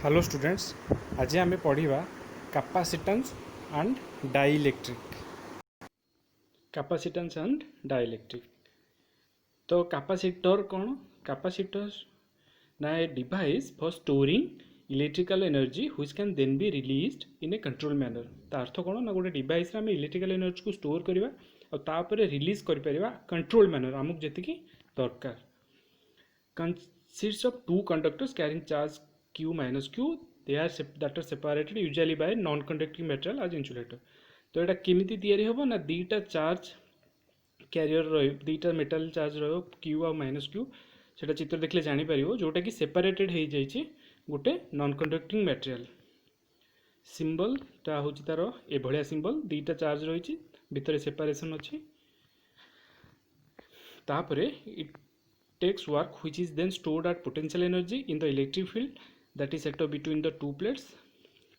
Hello students, आज आम पढ़ा capacitance and dielectric. Capacitance and dielectric. तो कैपेसिटर कौन? कैपेसिटर ना a device for storing electrical energy which can then be released in a control manner. ता अर्थ कौन ना गोटे डिवाइस आम इलेक्ट्रिकल एनर्जी को स्टोर करवा और रिलीज कर कंट्रोल मैनर आमको जी दरकार। Consists of two conductors carrying charge q minus q. They are that are separated usually by non-conducting material as insulator. तो यहाँ केमिति तैयारी होबो ना दीटा चार्ज कैरियर रही दीटा मेटाल चार्ज रही क्यू आ माइनस क्यू से चित्र देखले जानी पारिबो जोटा कि सेपरेटेड हो जाइए गोटे नॉन कंडक्टिंग मटेरियल। सिंबल टा होची तार ए भलिया सिंबल दीटा चार्ज रही भितर सेपरेशन अच्छी तापरे it takes work which is then stored at potential energy in the electric field that is set up between the two plates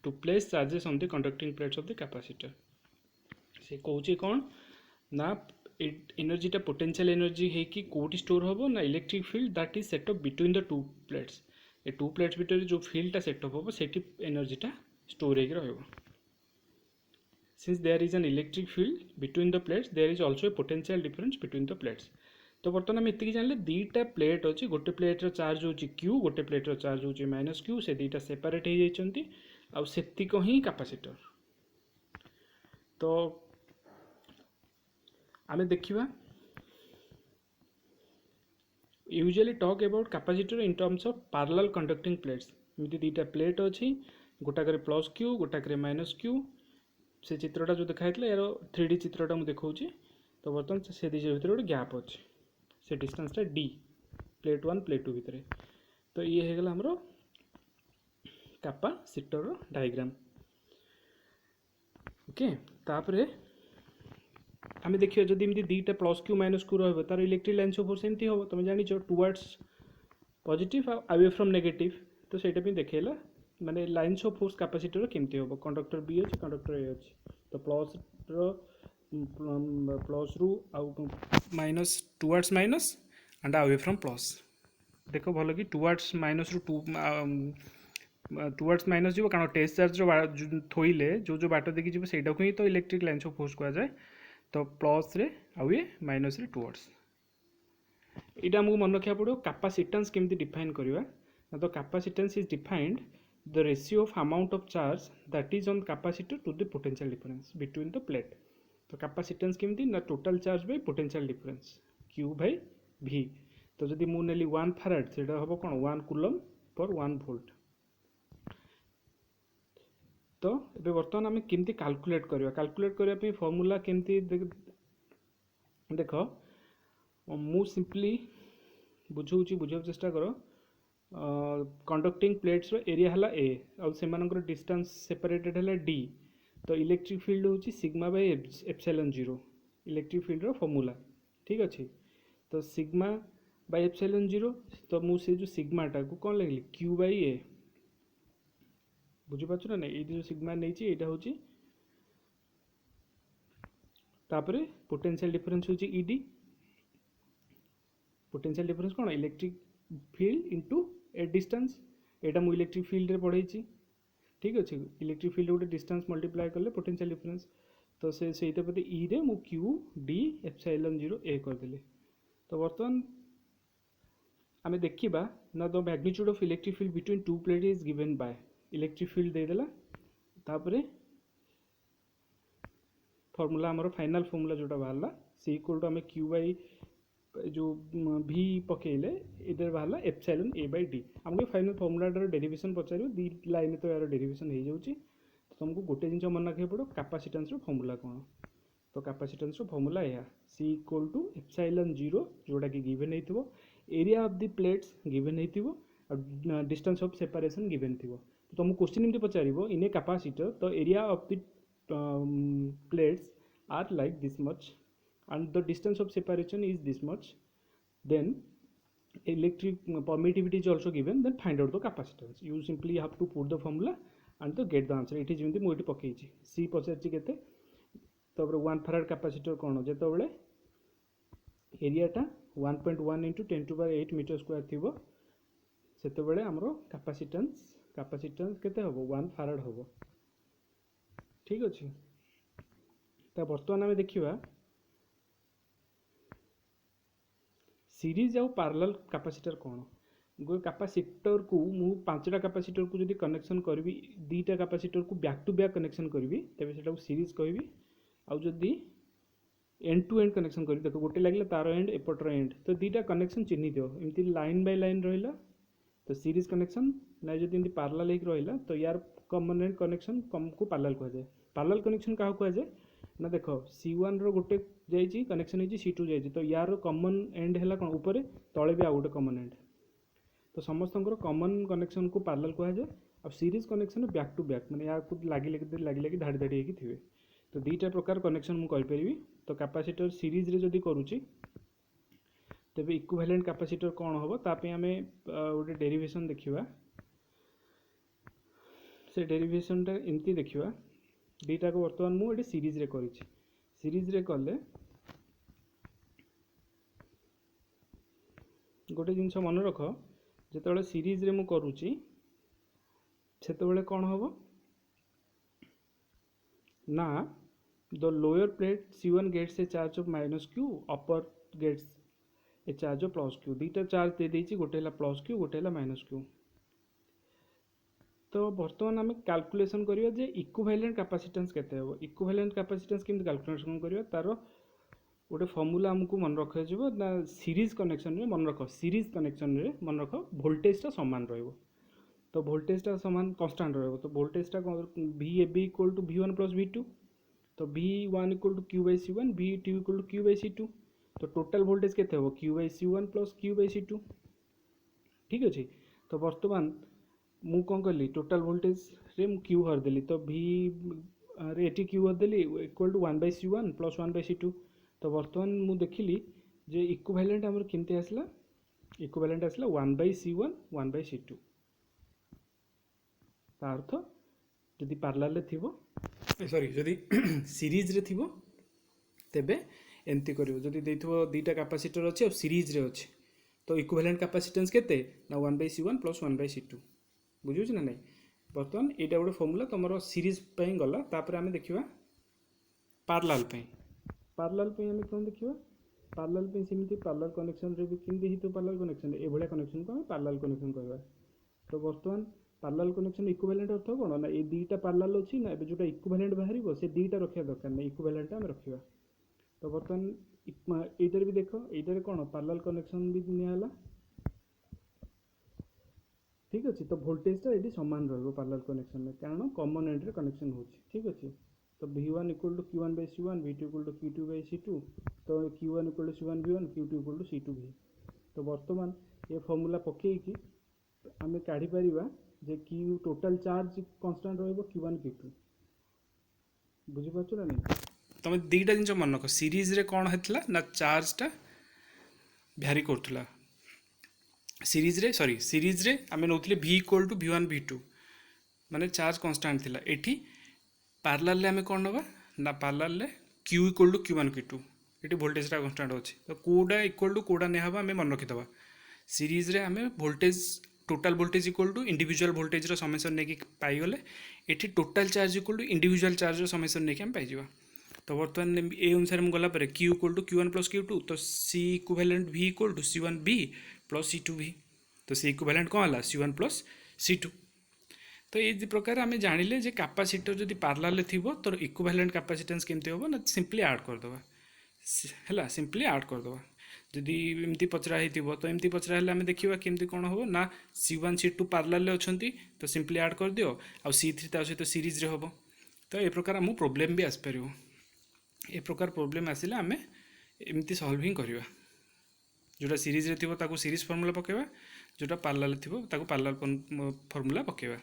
to place charges on the conducting plates of the capacitor. से कहूँ कौन ना energy टा potential energy है कि कोटी store होबो ना electric field that is set up between the two plates. A to plates भितर जो फील्ड टा सेट अप होबो सेठी एनर्जी टा स्टोर होके रहबो। Since there is an electric field between the plates there is also a potential difference between the plates. तो बर्तमान आम एति जान दीटा प्लेट अच्छी गोटे प्लेट्र चार्ज हो क्यू गोटे प्लेट्र चार्ज हो माइनस क्यू से दीटा सेपरेट हो जाती आतीक ही कैपेसिटर। तो आम देखा usually talk about capacitor in terms of parallel conducting plates. एमती दीटा प्लेट अच्छी गोटाक प्लस क्यू गोटाक माइनस क्यू से चित्रटा जो देखा यार 3D चित्रटा मुझे देखा। तो बर्तमान से दी भर गोटे गैप अच्छे से डिस्टेंसटा डी प्लेट 1 प्लेट 2 भितर। तो ये होगला हमरो कैपेसिटर डायग्राम। ओके तापरे आम देखिए जदि एमती दीटा प्लस क्यू माइनस क्यू रही तार इलेक्ट्रिक लाइन्स ऑफ फोर्स एमती हम तुम जान towards positive away from negative. तो सेटा भी देखेला माने लाइन्स ऑफ फोर्स कैपेसिटर केमती हम कंडक्टर बी अच्छे कंडक्टर ए अच्छे। तो प्लस रु minus towards minus and away from plus. देख भल कि टुवर्ड्स माइनस रु टुवर्ड्स माइनस जीव कारण टेस्ट चार्ज थोइले जो जो बाट देखी जीव सेटा को ही तो इलेक्ट्रिक लाइन्स ऑफ फोर्स कहा जाए। तो प्लस रे आउ ये माइनस रे टुवर्ड्स यहाँ आमको मन रखा पड़ो। कैपेसिटेंस केमती डिफाइन करवा ना तो capacitance is defined the ratio of amount of charge that is on capacitor to the potential difference between the plate. तो कैपेसिटेंस केमती ना total charge by potential difference Q by V. तो जदि मु नेली 1 फैराड सेटा हम कौन 1 कूलम पर 1 वोल्ट। तो ये बर्तमान आम केमती कैलकुलेट करने फॉर्मूला केमती देख मु सिंपली बुझाऊँ बुझा चेष्टा कर। कंडक्टिंग प्लेट्स एरिया है ए आउ से डिस्टेंस सेपरेटेड है डी। तो इलेक्ट्रिक फील्ड हूँ sigma by epsilon 0 electric field रो फॉर्मूला ठीक अच्छे। तो सिग्मा बाय एप्सिलॉन 0 तो मुझे जो सिग्माटा को कौन लगे क्यू बाय ए बुझीपार ना नहीं ये जो सिग्मा नहीं यहाँ हूँ तापरे पोटेंशियल डिफरेंस हूँ ईडी। पोटेंशियल डिफरेंस कौन electric field into a distance यहाँ मुझे इलेक्ट्रिक फील्ड रे पढ़ाई ठीक अच्छे। इलेक्ट्रिक फील्ड गोटे डिस्टेंस मल्टीप्लाई कले पोटेंशियल डिफरेंस। तो से प्रति ई रे मु क्यू डी एप्सिलॉन 0 ए करदेली। तो बर्तमान आम देखा ना the magnitude of electric field between two plate is given by electric field देदेला तापरे फॉर्मूला आमर फाइनल फॉर्मूला जोटा बाहर सी इक्वल टू आम क्यू बाई जो भी पकेले इधर बाहर एप्सिलॉन ए बाई डी। आमको फाइनल फॉर्मूलाटार डेरिवेशन पचार दी लाइन तो यार डेरिवेशन हो जाऊँगी। तो तुमको गोटे जिन मन रखा पड़ो कैपेसिटेंस फॉर्मूला कौन। तो कैपेसिटेंस फॉर्मूला यह सी इक्वल टू एप्सिलॉन 0 जोटा कि गिवन हो area of the plates given हो डिस्टेंस ऑफ सेपरेशन गिवन थी। तो तुमको क्वेश्चन एमती पचार इन ए कैपेसिटर तो area of the plates are like this much and the distance of separation is this much, then electric permittivity is also given, then find out the capacitance. You simply have to put the formula and to get the answer. It is जमी मुझे पकई सी पचार के 1 farad capacitor कौन जो एरियाटा 1.1 × 10⁸ metre square थी से आमर capacitance capacitance केते हबो 1 फैराड हबो। ठीक अछि। तो बर्तमान आम देखा सीरीज आउ पैरेलल कैपेसिटर कौन। गोटे कैपेसिटर को मु 5टा कैपेसिटर को जब कनेक्शन करी 2टा कैपेसिटर को बैक टू बैक कनेक्शन करी तेज से सीरीज कहबी। आउ जदि एंड टू एंड कनेक्शन करी देखो गोटे लगे तार एंड एपटर एंड तो 2टा कनेक्शन चिन्ह दियो एमती लाइन बाय लाइन रहा तो सीरीज कनेक्शन ना जब एमती पैरेलल होकर रहा तो यार कॉमन एंड कनेक्शन कम को पैरेलल कहुए। पैरेलल कनेक्शन क्या कहुए ना देख C1 रो गोटे जाइए कनेक्शन होती C2 जाइए तो यार कॉमन एंड है कौन ऊपर तले भी आउ गोटे कॉमन एंड तो समस्त कॉमन कनेक्शन को पैरेलल कहुए। अब series connection back to back मैंने यार लगी लगी धाड़ी धाड़ी होती थे तो 2टा प्रकार कनेक्शन मुझे तो कैपेसिटर सीरीज रे जदि करुच्ची तेज इक्विवेलेंट कैपेसिटर कौन हम तापे आम गोटे डेरिवेशन देखा से डेरिवेशन एमती देखा 2टा को बर्तमान मुझे सीरीज रे करी सीरीज रे कले गोटे जिनस मन रख जिते सीरीज रे मु करुच्ची सेते कौन हम ना the lower plate C1 gets a charge of -q upper gets a charge of +q 2टा चार्ज दे देछि गोटे है +q गोटे है -q। तो बर्तमान आम कैलकुलेशन करिया जे इक्विवेलेंट कैपेसिटेंस केते हो। इक्विवेलेंट कैपेसिटेंस केमती कैलकुलेशन करिया तार गोटे फॉर्मूला हमको मन रखा जिवो ना सीरीज कनेक्शन रे मन रख सीरीज कनेक्शन रे मन रख वोल्टेज समान रहिबो तो वोल्टेज सामान कांस्टेंट रहिबो तो voltage VAB equal to V1 + V2 तो V1 equal to Q by C1 V2 equal to Q by C2 तो टोटल वोल्टेज केते हो Q by C1 + Q by C2। ठीक अच्छे। तो बर्तमान मु कौन कली टोटल वोल्टेज रे मु Q हरदेली तो V रे एटी Q हरदेली equal to 1 by C1 + 1 by C2 तो बर्तमान मु देखिली जे इक्विवेलेंट हमर केमती आसला इक्विवेलेंट आसला 1 by C1 1 by C2 तार अर्थ जदि पैरेलल रे थिबो सॉरी जदि सीरीज रे थिबो तेबे एमती करिवो जदि देइथबो 2टा कैपेसिटर अछि और सीरीज रे अछि तो इक्विवेलेंट कैपेसिटेंस केते ना 1 by C1 + 1 by C2 बुझुछ ना नहीं। बर्तमान एटा गोटे फॉर्मूला तमरो सीरीज पई गला तापर आमे देखिबा पैरेलल पई आमे कोन देखिबा पैरेलल पई सिमिति पैरेलल कनेक्शन रे भी किंदी हितो पैरेलल कनेक्शन ए भलिया कनेक्शन को पैरेलल कनेक्शन कहबा। तो बर्तमान पैरेलल कनेक्शन इक्विवेलेंट अर्थ कोन ना ए 2टा पैरेलल अछि ना ए जोटा इक्विवेलेंट बाहरिबो से 2टा रखिया दरकार ना इक्विवेलेंट हम रखिबा। तो बर्तमान एइटर भी देखो एइटर कोन पैरेलल कनेक्शन भी नियाला ठीक अच्छे। तो वोल्टेजटा ये सामान रही पैरेलल कनेक्शन में कारण कॉमन एंड रे कनेक्शन हो ठीक अच्छे। तो V1 equal to Q1 by C1 V2 equal to Q2 by C2 तो Q1 equal to C1 V1 Q2 equal to C2 V। तो बर्तमान ये फॉर्मूला पकईकि आम काढ़ी पारिबा जे Q टोटल चार्ज कांस्टेंट रहइबो Q1 Q2 बुझी पाछो ना नहीं। तुम 2टा जिन मन रख सीरीज रे कौन होता ना चार्जटा भ्यारी करूला सीरीज रे सॉरी सीरीज रे आम नौले V equal to V1 V2 माने चार्ज कांस्टेंट थिला एठी पैरेलल आम कौन नवा ना parallel Q equal to Q1 Q2 ये वोल्टेजटा कांस्टेंट अच्छे तो कोडा इक्वल टू कोडा नहीं आम मन रखीदे सीरीज रे आम voltage total voltage equal to individual voltage summation नहीं पाईगले ये total charge equal to individual charge summation नहीं आम पाइबा। तो बर्तमान ए अनुसार मुझे गलापर Q equal to Q1 + Q2 तो C equivalent V equal to C1 B + C2 V तो C इक्विवेलेंट कौन है C1 + C2। तो ये प्रकार आम जानिले जे कैपेसिटर जदि पैरेलल थिबो तो इक्विवेलेंट कैपेसिटेंस केमती होबो ना सिंपली ऐड करदबा है सिंपली ऐड करदबा जदि एमती पचरा होइतिबो तो एमती पचरा हेले आम देखिबा केमती कोन होबो ना C1 C2 पैरेलल ले अछंती तो सिंपली ऐड कर दियो आ C3 ता सहित सीरीज रे होबो तो ए प्रकार हमु प्रॉब्लम भी आस परिबो ए प्रकार प्रॉब्लम आसिले आम एमती सॉल्विंग करवा जोटा सीरीज रे थिबो ताको सीरीज फार्मूला पकेबा जोटा पैरेलल थिबो ताको पैरेलल फार्मूला पकेबा।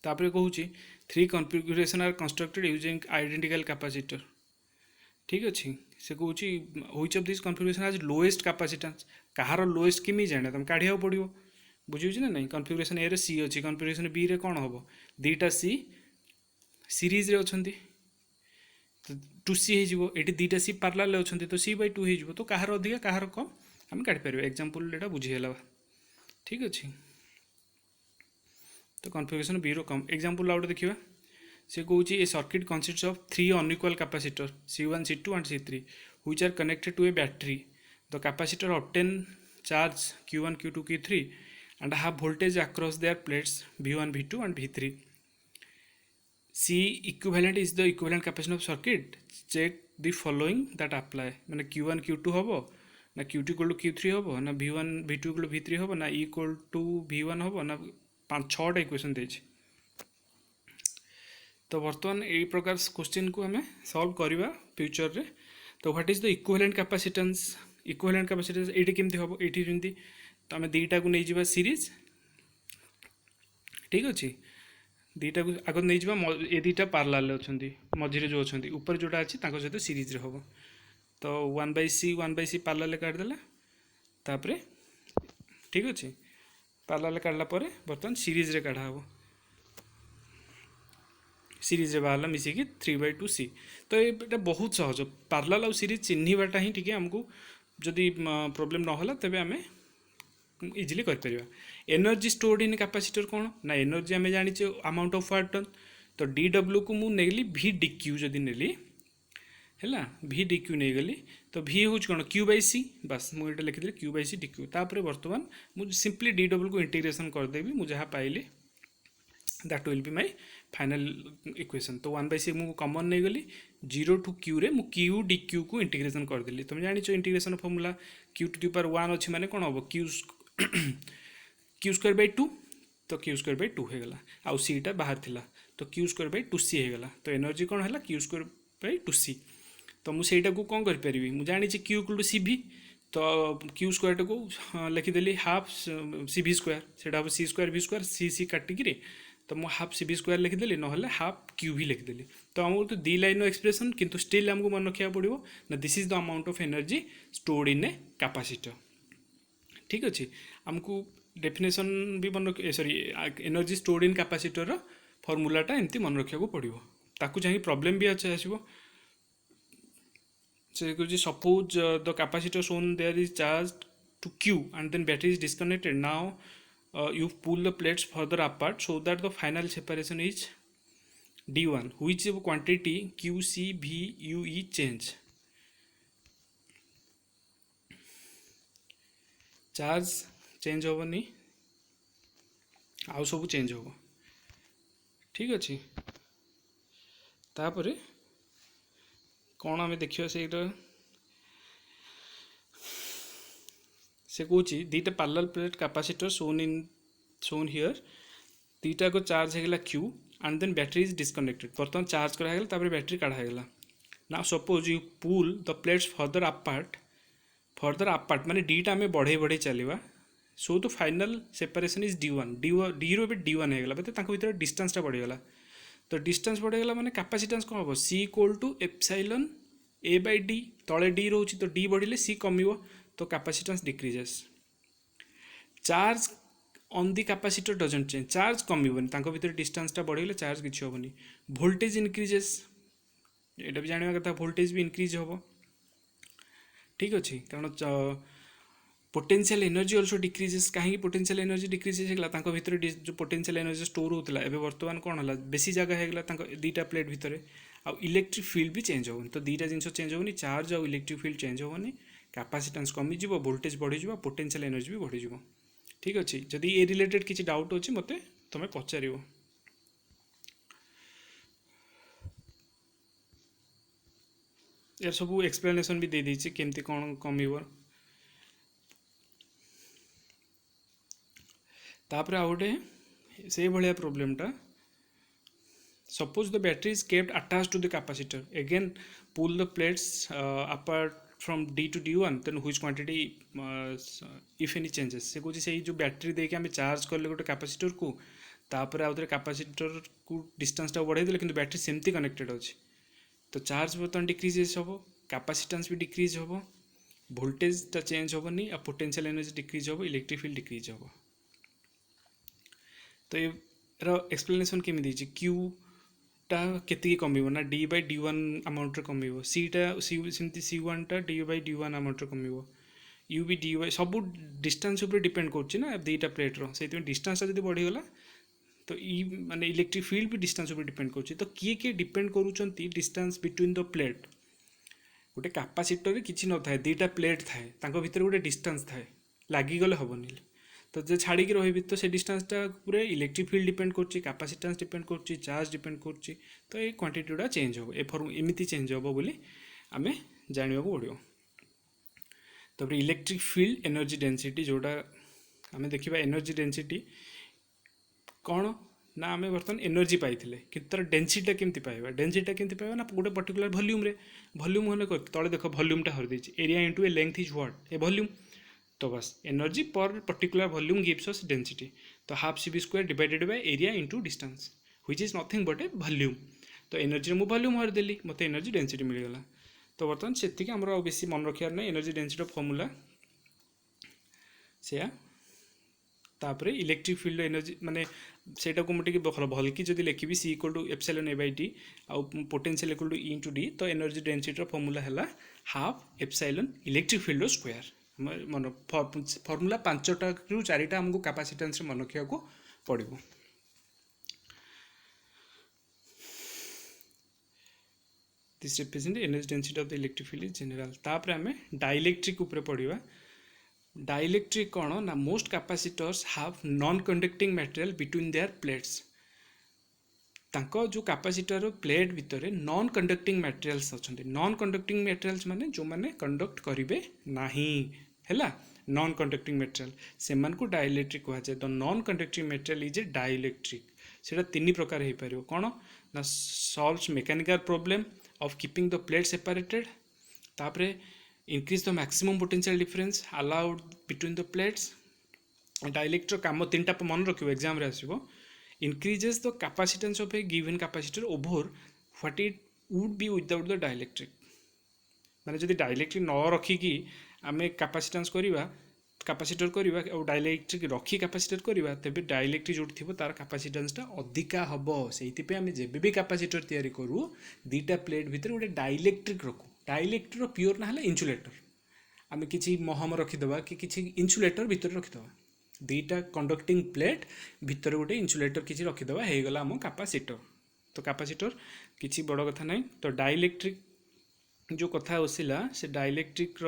तापर कहूची 3 configuration are constructed using identical capacitor ठीक अच्छे से कहूँ व्हिच ऑफ दिस कॉन्फ़िगरेशन आज लोएस्ट कैपेसिटेंस कहार लोएस्ट किमी जाने तुम काढ़िया पड़ो बुझे ना नहीं। कॉन्फ़िगरेशन ए रे सी अच्छी कॉन्फ़िगरेशन बी रे कौन हम 2टा सी सीरीज रे अच्छी तो 2C हो ये 2टा सी पैरेलल अच्छे तो C/2 हो तो कहार अधिका कहार कम आम काढ़ी पार एग्जांपल एटा बुझीगला ठीक अच्छे। तो कन्फिगरेशन बी रो कम एग्जांपल आउट देखिबा से कहूँ a circuit consist of 3 unequal capacitor C1 C2 and C3 which are connected to a battery. The capacitor obtain charge Q1 Q2 Q3 and have voltage across their plates V1 V2 and V3. C equivalent is the equivalent capacitance of circuit. Check the following that apply. माने Q1 Q2 हबो ना Q2 equal to Q3 हबो ना V1 V2 equal to V3 हबो ना E equal to V1 हबो ना 5-6टा equation देछि. तो बर्तमान यही प्रकार क्वेश्चन को हमें सॉल्व करवा फ्यूचर रे. तो what is the equivalent capacitance ये केमती हम ये जमी तो आम दुईटा को नहीं जावा सीरीज. ठीक अच्छे दुईटा को आग नहीं जावा ये दुईटा पार्लाल अच्छा मझे जो अच्छा ऊपर जोटा अच्छी सहित सीरीज रे हम. तो 1/c पार्लाल काटिदेला तापर ठीक अच्छे पार्लाल काटला बर्तमान सीरीज रे काढ़ा हम सीरीज रे बाहर मिसिकी 3/2c. तो ये बहुत सहज पार्लाल आउ सीरीज चिन्हवाटा ही टी आमको जदि प्रोब्लेम ना तेज आम इजिली कर. एनर्जी स्टोर्ड इन कैपेसिटर कौन ना एनर्जी आम जाने अमाउंट ऑफ वाट टन. तो dw को मुझे नेली v dq जदि नेली है v dq नहीं गली तो v हूँ कौन q/c बस मुझे लिखिदी q/c dq. तापर बर्तमान मुझे सिंपली dw को इंटीग्रेशन करदेवी मुझे जहाँ पाइली that will be my final equation. तो 1/c मुझे कॉमन नहीं गली 0 to q रे मु q dq को इंटीग्रेशन करदेली. तुम जान integration formula q to the power 1 अच्छी माने कौन हम q²/2 तो q²/2 हो गला आउ सीटा बाहर थिला तो q²/2c हो गला. तो एनर्जी कौन है q²/2c. तो मुझे को कौन करी मुझे जानी q इक्वल टू cv तो q² को लिखिदेली हाफ cv² से हम c² v² c काटिकी तो मुझे हाफ cv² लिखिदेली ना हाफ qv लिखिदेली. तो आमको तो दी लाइन एक्सप्रेशन किंतु स्टिल आमको मन रखा पड़ो ना this is the amount of energy stored in a capacitor. ठीक अच्छे आमको डेफिनेशन भी मन रख sorry energy stored in capacitor फॉर्मूलाटा एमती मन रखा पड़ो. ताकू चाहिए प्रॉब्लम भी अच्छे आसो से suppose the capacitor shown there is charged to q and then battery is disconnected. Now you pull the plates further apart so that the final separation is d1 which quantity q c v u e change. Charge change होनी आउ सब change हो. ठीक अच्छे तापर कौन आम देखा से कौच दुईटा parallel plate capacitor shown here दुईटा को चार्ज होगा q and then battery is disconnected. बर्तमान चार्ज करागला बैटरी काढ़ागला. ना suppose you pull the plates further apart माने डीटा आम बढ़े बढ़े चलवा so the final separation is d1 d रो d1 होगा भर डिस्टेंसटा बढ़ीगला. तो डिस्टेंस बढ़ीगला माने कैपेसिटेंस कौन हम c equal to epsilon a/d तले d रोचे तो d बढ़िले c कमिवो तो capacitance decreases. Charge on the capacitor doesn't change charge कमिवनी भर डिस्टेंसटा बढ़ीगले चार्ज किसी हेनी. वोल्टेज इनक्रीजेस यहाँ भी जानवा कथा वोल्टेज भी इनक्रीज हम. ठीक अच्छे कारण पोटेंशियल एनर्जी ऑल्सो डिक्रीजेस. कहीं पोटेंशियल एनर्जी डिक्रीजेस होगा भर जो पोटेंशियल एनर्जी स्टोर होता है बर्तमान कौन है बेसी जगह होगा दुईटा प्लेट भितर आउ इलेक्ट्रिक फील्ड भी चेंज होनी. तो दुईटा जिन चेंज होनी चार्ज आउ इलेक्ट्रिक फील्ड चेंज होनी कैपेसिटेंस कमिज वोल्टेज बढ़ीज पोटेंशियल एनर्जी भी बढ़ीज. ठीक अच्छे जदि ये रिलेटेड किसी डाउट अच्छे मत तुम पचार. यार सब एक्सप्लेनेशन भी दे देछि केमती कौन कमिव. तापर आ गोटे से भाया प्रोब्लेमटा suppose the battery is kept attach to the capacitor again pull the plates apart from d to d1 then which quantity if any changes. से कौन से जो बैटरी देके आम चार्ज कले गोटे कैपेसिटर को तापर आउ थे कैपेसिटर को डिस्टेंसटा बढ़ाई देले किंतु बैटरी सेमती कनेक्टेड अच्छे तो चार्ज बर्तमान डिक्रीजेस हम कैपेसिटेंस भी डिक्रीज हम वोल्टेजटा चेंज हेनी आ पोटेंशियल एनर्जी डिक्रीज हम इलेक्ट्रिक फील्ड डिक्रीज हम. तो ये एक्सप्लेनेशन केमी देछि क्यूटा केतिकी कमिवो ना d/d1 अमाउंट रे कमिवो सीटा सेमती c1टा d/d1 अमाउंट रे कमिवो u भी dy सब डिस्टेंस ऊपर डिपेंड करछि ना दुईटा प्लेट रो से डिस्टेंसटा जदि बढ़ीगला तो ई माने इलेक्ट्रिक फील्ड भी डिस्टेंस ऊपर डिपेंड करुच्ची तो किए किए डिपेंड करूँगी डिस्टेंस बिटवीन द प्लेट गोटे कैपेसिटर किसी न थाए दुईटा प्लेट थाए तांको भितर गोटे डिस्टेंस थाए लगिगले हेनी तो जो छाड़ी रही तो से डिस्टेंसटा पूरे इलेक्ट्रिक फील्ड डिपेंड करुच्ची कैपेसिटेंस डिपेंड करुच्ची चार्ज डिपेंड करुच्ची तो ये क्वांटिटी गुड़ा चेंज हो एमती चेंज हो बोली आमे जाना पड़ो तब इलेक्ट्रिक फील्ड एनर्जी डेंसिटी जोड़ा आमे देखिबा एनर्जी डेंसिटी कौन ना आमे बर्तमान एनर्जी पाई कि तार डेंसिटा केमती पाइबा डेंसिटा केमती पाइबा ना गोटे पर्टिकुलर वॉल्यूम रे वॉल्यूम होने तले देख वॉल्यूमटा हर देछि area into a length is what a volume तो बस energy per particular volume gives us density तो half C V square divided by area into distance which is nothing but a volume तो एनर्जी मु volume हर देली मते energy density मिलगला तो बर्तमान से आमर बेसी मन रखार ना एनर्जी डेंसिटी फॉर्मूला से तापर इलेक्ट्रिक फील्ड एनर्जी माने सेटा को मुझे भल कि जब लिखी C equal to epsilon A by d आउ potential equal to E into d तो एनर्जी डेंसिटी फॉर्मूला है half epsilon electric field square मन फॉर्मूला 5टा रु 4टा हमको कैपेसिटेंस मन रखा पड़ो this represent energy density of the electric field is general तापर आम डाइलेक्ट्रिक ऊपर पढ़ा डाइलेक्ट्रिक कौन ना most capacitors have non conducting material between their plates तांको जो कैपेसिटर प्लेट भितर नॉन कंडक्टिंग मटेरियल्स अच्छा नॉन कंडक्टिंग मटेरियल्स माने जो माने कंडक्ट करेंगे नहीं है नॉन कंडक्टिंग मटेरियल से डाइलेक्ट्रिक कह जाए तो non conducting material is a dielectric से 3 प्रकार हो पार कौन ना solves mechanical problem of keeping the plate separated तापरे increase the maximum potential difference allowed between the plates dielectric काम 3टा मन रखियो एग्जाम रे आसीबो increases the capacitance of a given capacitor over what it would be without the dielectric माने जदि dielectric न रखिकी आमे capacitance करवा कैपेसिटर करवा और डाइलेक्ट्रिक रखी कैपेसिटर करवा तेबे डाइलेक्ट्रिक जोटी थिबो तार कैपेसिटेंसटा अधिका हबो सेइति पे आमे जेबे भी कैपेसिटर तयारी करू दुईटा प्लेट भितर गोटे डाइलेक्ट्रिक रखू डाइलेक्ट्रिक प्योर ना इन्सुलेटर आम कि महम रखीदे कि किसी इन्सुलेटर भितर रखीदे दुईटा कंडक्टिंग प्लेट भितर गोटे इन्सुलेटर किसी रखीदे होगला आम कैपेसिटर तो कैपेसिटर किसी बड़ कथा ना तो डाइलेक्ट्रिक जो कथा आसला से डाइलेक्ट्रिक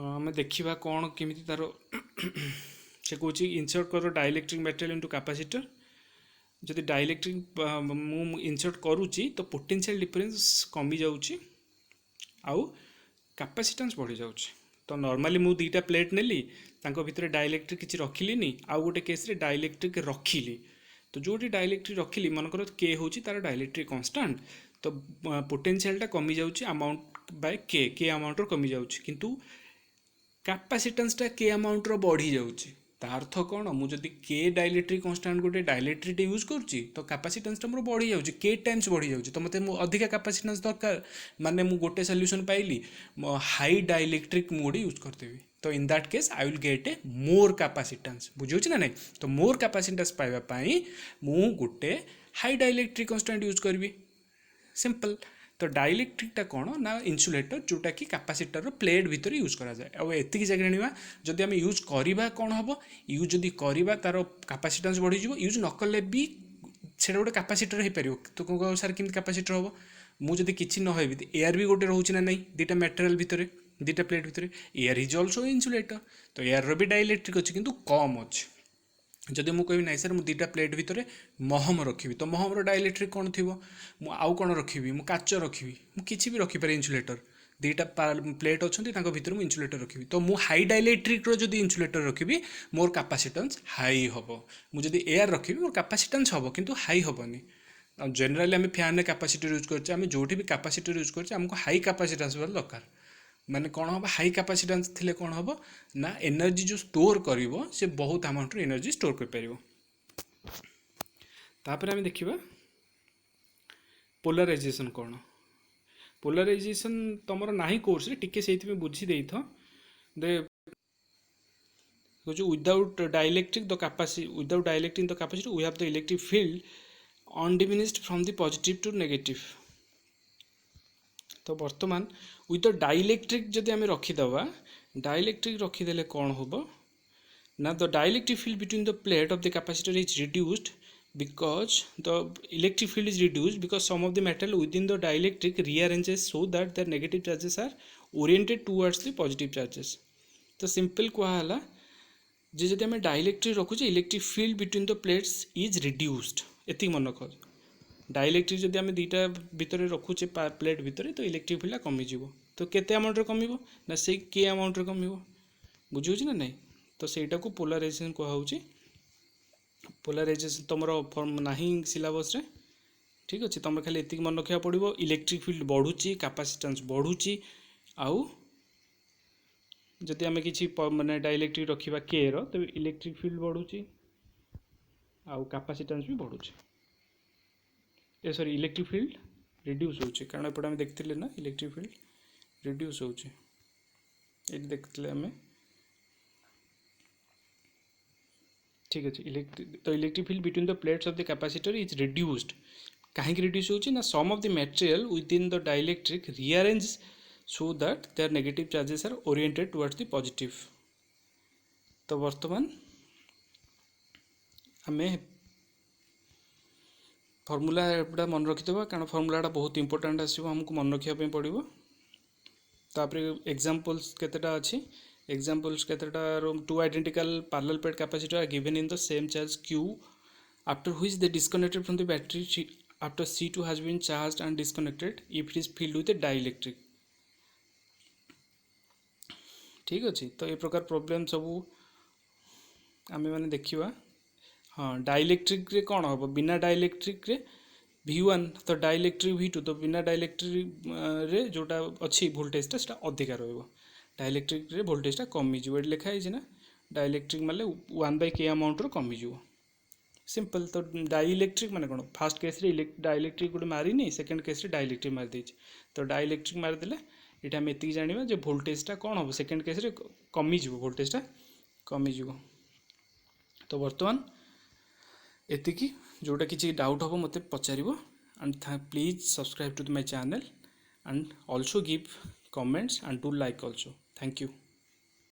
आम देखा कौन केमी तार से कौन इनसर्ट कर डाइलेक्ट्रिक मटेरियल इनटू कैपेसिटर जदि डाइलेक्ट्रिक मु इनसर्ट करुच्ची तो पोटेंशियल डिफरेंस कमी जाऊँगी आउ कैपेसिटेंस बढ़ी जाऊँगी तो नॉर्मली मु 2टा प्लेट नेली तांको भितर डाइलेक्ट्रिक किसी रखिली आउ गोटे केस रे डाइलेक्ट्रिक रखिली तो जोटी डाइलेक्ट्रिक रखिली मनकर के होची तार डाइलेक्ट्रिक कांस्टेंट तो पोटेंशियलटा कमी जाऊँगी अमाउंट बाय के अमाउंट कमी जाऊँगी किंतु कैपेसिटेंसटा के अमाउंट बढ़ी जाऊँगी तार्थ कौन मुझे के डाइलेक्ट्रिक कांस्टेंट गोटे डाइलेक्ट्रिक यूज करुच्ची तो कैपेसिटेंसटा मोर बढ़ी जाऊँगी के टाइम्स बढ़ी जाऊँगी तो मत अधिका कैपेसिटेंस दरकार माने मु गोटे सॉल्यूशन पाइली हाई डाइलेक्ट्रिक मोड यूज करदेवी तो in that case I will get a more capacitance बुझे ना नहीं तो मोर कैपेसिटेंस पाइबापी मु गोटे हाई डाइलेक्ट्रिक कांस्टेंट यूज करी सिंपल तो डाइलेक्ट्रिकटा कौन ना इन्सुलेटर जोटा कि कैपेसिटर प्लेट भितर यूज करा जाए और एतिक जाना जदि आम यूज करवा कौन हम यूज जदि करवा तार कैपेसिटेंस बढ़ी यूज न कले भी से गोटे कैपेसिटर हो पार तो कौन सार केमती कैपेसिटर हम मुझे किसी न होबी एयर भी गोटे रोचे ना नहीं 2टा मटेरियल भितर 2टा प्लेट भितर एयर इज ऑल्सो इन्सुलेटर तो एयर भी डाइलेक्ट्रिक अच्छी किंतु कम अच्छे जदि मुझे कहबी ना सर मुझे 2टा प्लेट भितर महम रखी तो महम डाइलेक्ट्रिक कौन थी आउ कौन रखी मुझे काच रखी मुझे भी रखिपारे इन्सुलेटर 2टा प्लेट अच्छा भितर मुझे इन्सुलेटर रखी तो मुझे हाई डाइलेक्ट्रिक जदि इन्सुलेटर रखी मोर कैपेसिटेंस हाई हम मुझे एयर रखी मोर कैपेसिटेंस हम किंतु हाई हेनी जनरली आम फैन कैपेसिटर यूज करें जो भी कैपेसिटर यूज करें आमको हाई कैपेसिटेंस दरकार माने कौन हम हाई कैपेसिटेंस थिले कौन हम ना एनर्जी जो स्टोर करिवो से बहुत अमाउंट एनर्जी स्टोर कर पारिवो तापर आम देखिबा पोलराइजेशन कौन पोलराइजेशन तुमर नाही कोर्स रे टिके सेति में बुझी देई थो दे जो without dielectric the capacity without dielectric the capacity we have the electric field undiminished from the positive to negative तो वर्तमान विथ द डाइलेक्ट्रिक जदि आम रखीदे डाइलेक्ट्रिक रखीदे कौन हम Now the dielectric field between the plate of the capacitor is reduced because the electric field is reduced because some of the metal within the dielectric rearranges so that their negative charges are oriented towards the positive charges. तो simple कहा है जे जदि आम dielectric रखुचे electric field between the plates is reduced एति मन रख डाइलेक्ट्रिक जदि आम दुईटा भितर रखुचे प्लेट भितर तो इलेक्ट्रिक फील्ड कमिଯିव तो केते अमाउंट रे कमिवो ना से के अमाउंट रे कमिवो बुझिहोछि ना नहीं तो सेटा को पोलराइजेशन कहुछि पोलराइजेशन तुम फॉर्म नाही सिलेबस रे ठीक अच्छे तुम खाली एतिक मन रखा पड़ो इलेक्ट्रिक फील्ड बढ़ुची कैपेसिटेंस बढ़ुची आउ जदि आम कि माने डाइलेक्ट्रिक रखा के तो इलेक्ट्रिक फील्ड बढ़ुची आउ कैपेसिटेंस भी बढ़ुची ए सॉरी इलेक्ट्रिक फील्ड रिड्यूस होची कारण एपटे आम देखते ना इलेक्ट्रिक फील्ड रिड्यूस होची ये देखते आम ठीक अच्छे तो electric field between the plates of the capacitor is reduced कहीं रिड्यूस होची ना some of the material within the dielectric rearrange so that their negative charges are oriented towards the positive. तो वर्तमान आमे फॉर्मूला एटा मन रखिदेबा कारण फॉर्मूलाटा बहुत important आसीबो हमको मन रखिया पे पड़िबो तापरे एग्जांपल्स केतेटा अछि एग्जांपल्स केतेटा two identical parallel plate capacitor are given in the same charge q after which they disconnected from the battery after C2 has been charged and disconnected if it is filled with a dielectric ठीक अच्छे तो ये प्रकार problem सबू आम मैंने देखा हाँ डाइलेक्ट्रिक रे कौन हम बिना डाइलेक्ट्रिक रे V1 तो डाइलेक्ट्रिक V2 तो बिना डाइलेक्ट्रिक रे जोटा अच्छी वोल्टेजटा सेटा अधिका रहिबो डाइलेक्ट्रिक रे वोल्टेजटा कमी जिवो एट लिखा है ना डाइलेक्ट्रिक माने 1/k अमाउंट रो कमी जिवो सिंपल तो डाइलेक्ट्रिक माने कोन फर्स्ट केस रे डाइलेक्ट्रिक गोटे मारिनी सेकंड केस रे डाइलेक्ट्रिक मार देछि तो डाइलेक्ट्रिक मार देले ये आम एति जाना जो वोल्टेजटा कौन हम सेकेंड केस कमिज वोल्टेजटा कमिज तो बर्तमान एतिकी जोटा किसी डाउट हम मत पचार and please subscribe to my channel and also give comments and do like also thank you.